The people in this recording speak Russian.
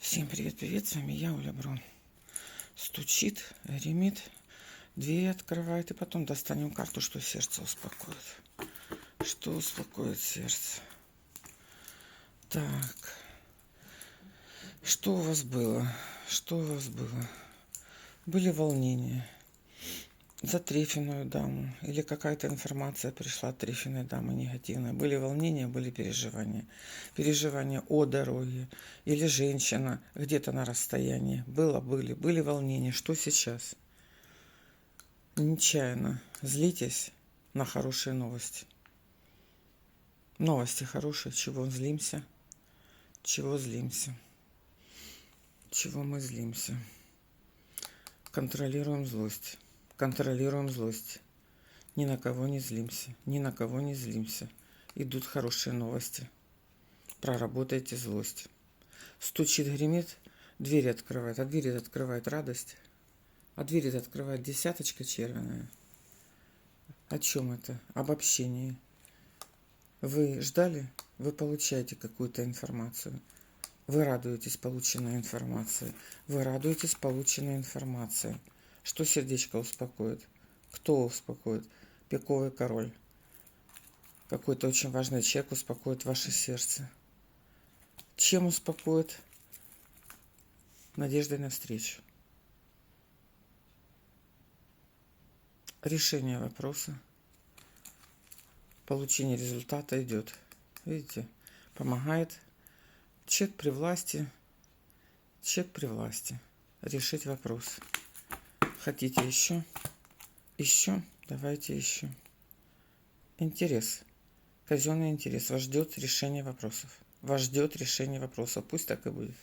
Всем привет-привет, с вами я, Оля Брон. Стучит, гремит, двери открывает, и потом достанем карту, что сердце успокоит. Что успокоит сердце? Так, что у вас было? Что у вас было? Были волнения за Трифиную даму, или какая-то информация пришла от Трифиной дамы негативная. Были волнения, были переживания. Переживания о дороге, или женщина где-то на расстоянии. Были волнения. Что сейчас? Нечаянно злитесь на хорошие новости. Новости хорошие. Чего злимся? Чего злимся? Чего мы злимся? Контролируем злость. Контролируем злость. Ни на кого не злимся. Ни на кого не злимся. Идут хорошие новости. Проработайте злость. Стучит, гремит, дверь открывает. А дверь открывает радость. А дверь открывает десяточка червяная. О чем это? Об общении. Вы ждали? Вы получаете какую-то информацию. Вы радуетесь полученной информации. Вы радуетесь полученной информации. Что сердечко успокоит? Кто успокоит? Пиковый король. Какой-то очень важный человек успокоит ваше сердце. Чем успокоит? Надеждой на встречу. Решение вопроса. Получение результата идет. Видите? Помогает. Человек при власти. Человек при власти. Решить вопрос. Хотите еще? Еще? Давайте еще. Интерес. Казенный интерес. Вас ждет решение вопросов. Вас ждет решение вопроса. Пусть так и будет.